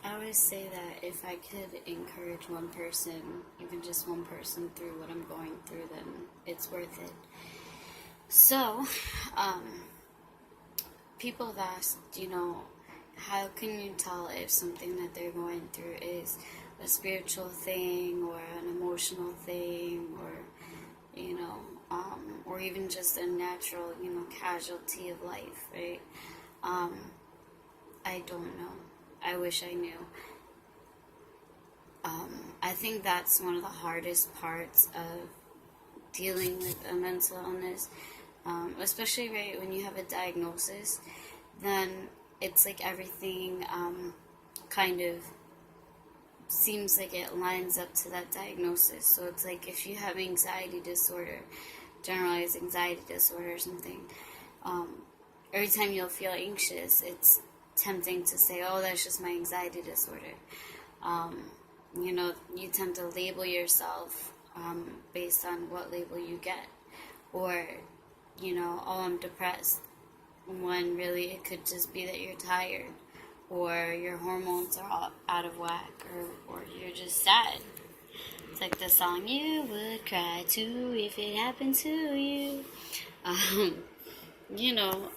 I always say that if I could encourage one person, even just one person, through what I'm going through, then it's worth it. So, um, people have asked, how can you tell if something that they're going through is a spiritual thing or an emotional thing or even just a natural, casualty of life, right? I don't know. I wish I knew. I think that's one of the hardest parts of dealing with a mental illness, especially right when you have a diagnosis. Then it's like everything kind of seems like it lines up to that diagnosis. So it's like if you have anxiety disorder, generalized anxiety disorder or something, every time you'll feel anxious, it's tempting to say, oh, that's just my anxiety disorder. You tend to label yourself based on what label you get. Or, oh, I'm depressed. When really it could just be that you're tired. Or your hormones are all out of whack. Or you're just sad. It's like the song, you would cry too if it happened to you. You know,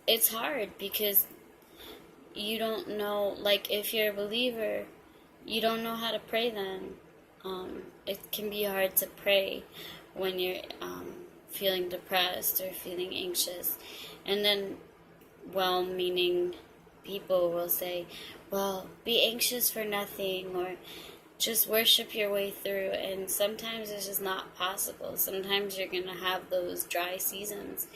it's hard because you don't know, like if you're a believer, you don't know how to pray then. It can be hard to pray when you're feeling depressed or feeling anxious. And then well-meaning people will say, well, be anxious for nothing, or just worship your way through. And sometimes it's just not possible. Sometimes you're going to have those dry seasons.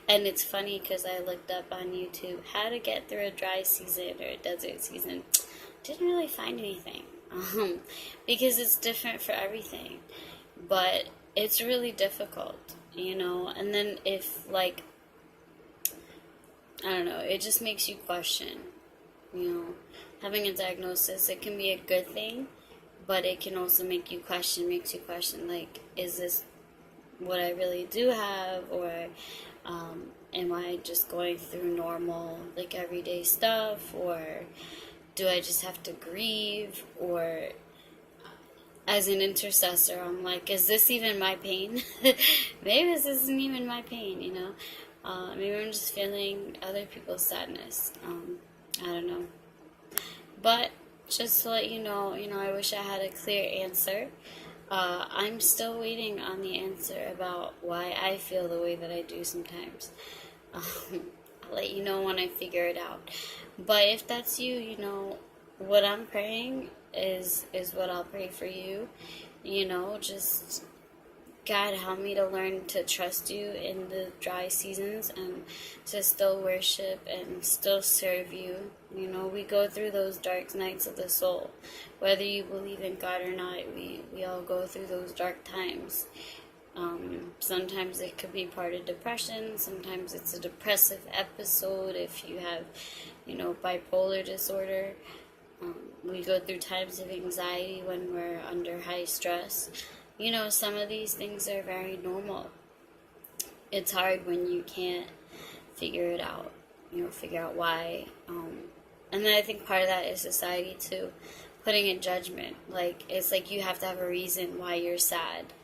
And it's funny because I looked up on YouTube how to get through a dry season or a desert season. Didn't really find anything because it's different for everything. But it's really difficult, And then if, like, I don't know, it just makes you question, Having a diagnosis, it can be a good thing, but it can also makes you question, like, is this what I really do have, or am I just going through normal, like, everyday stuff, or do I just have to grieve, or as an intercessor, I'm like, is this even my pain? Maybe this isn't even my pain, maybe I'm just feeling other people's sadness, I don't know, but just to let you know, I wish I had a clear answer. I'm still waiting on the answer about why I feel the way that I do sometimes. I'll let you know when I figure it out. But if that's you, what I'm praying is what I'll pray for you. Just God, help me to learn to trust you in the dry seasons and to still worship and still serve you. We go through those dark nights of the soul. Whether you believe in God or not, we all go through those dark times. Sometimes it could be part of depression. Sometimes it's a depressive episode if you have, bipolar disorder. We go through times of anxiety when we're under high stress. Some of these things are very normal. It's hard when you can't figure it out, figure out why. And then I think part of that is society too, putting in judgment. Like, it's like you have to have a reason why you're sad.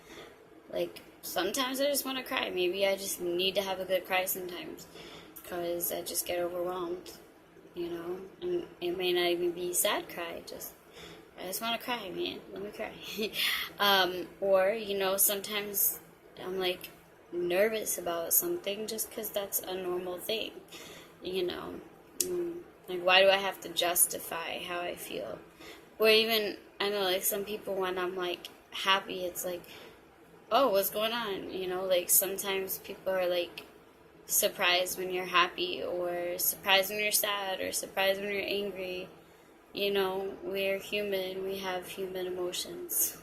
Like, sometimes I just want to cry. Maybe I just need to have a good cry sometimes because I just get overwhelmed, And it may not even be sad cry, I just want to cry, man. Let me cry. Or, sometimes I'm, like, nervous about something just because that's a normal thing, Like, why do I have to justify how I feel? Or even, I know, like, some people, when I'm, like, happy, it's like, oh, what's going on? Like, sometimes people are, like, surprised when you're happy, or surprised when you're sad, or surprised when you're angry. We're human. We have human emotions.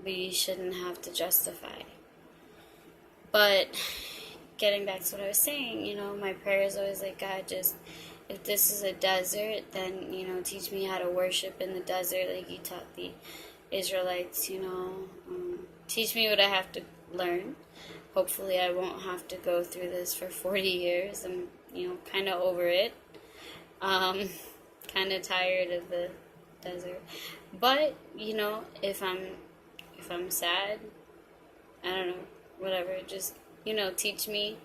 We shouldn't have to justify. But getting back to what I was saying, my prayer is always like, God, just, if this is a desert, then, teach me how to worship in the desert like you taught the Israelites, teach me what I have to learn. Hopefully I won't have to go through this for 40 years. I'm, kind of over it. Um, kind of tired of the desert. But, if I'm sad, I don't know, whatever, just, teach me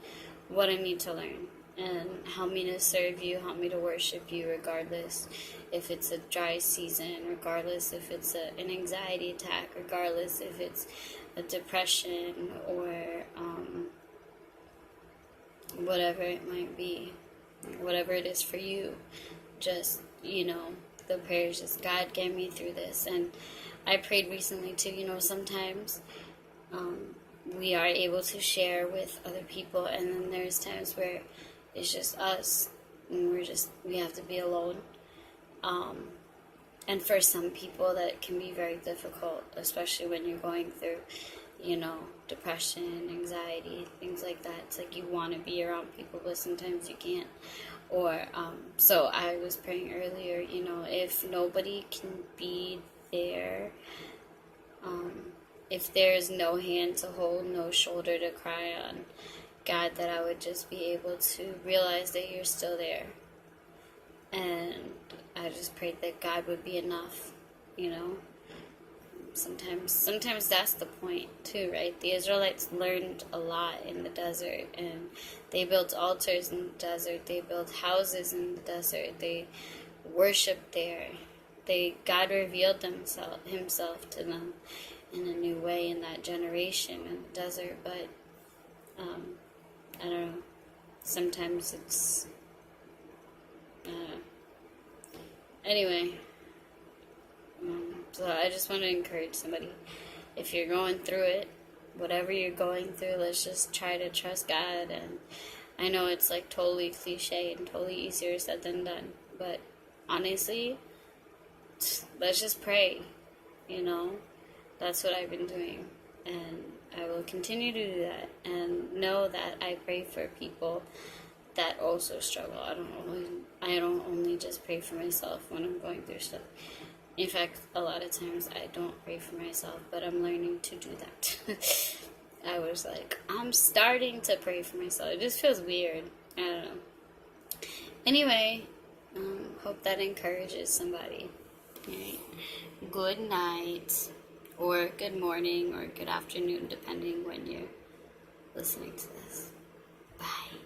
what I need to learn and help me to serve you, help me to worship you regardless if it's a dry season, regardless if it's an anxiety attack, regardless if it's a depression or whatever it might be, whatever it is for you. Just, the prayers, just God, get me through this. And I prayed recently too, sometimes we are able to share with other people, and then there's times where it's just us, and we have to be alone. And for some people, that can be very difficult, especially when you're going through, depression, anxiety, things like that. It's like you want to be around people, but sometimes you can't. Or, so I was praying earlier, if nobody can be there, if there's no hand to hold, no shoulder to cry on, God, that I would just be able to realize that you're still there. And I just prayed that God would be enough, Sometimes that's the point too, right? The Israelites learned a lot in the desert, and they built altars in the desert. They built houses in the desert. They worshipped there. God revealed himself to them in a new way in that generation in the desert. But I don't know. Sometimes it's anyway. So I just want to encourage somebody, if you're going through it, whatever you're going through, let's just try to trust God. And I know it's like totally cliche and totally easier said than done, but honestly, let's just pray, that's what I've been doing, and I will continue to do that, and know that I pray for people that also struggle. I don't only just pray for myself when I'm going through stuff. In fact, a lot of times I don't pray for myself, but I'm learning to do that. I was like, I'm starting to pray for myself. It just feels weird. I don't know. Anyway, hope that encourages somebody. Alright. Good night, or good morning, or good afternoon, depending when you're listening to this. Bye.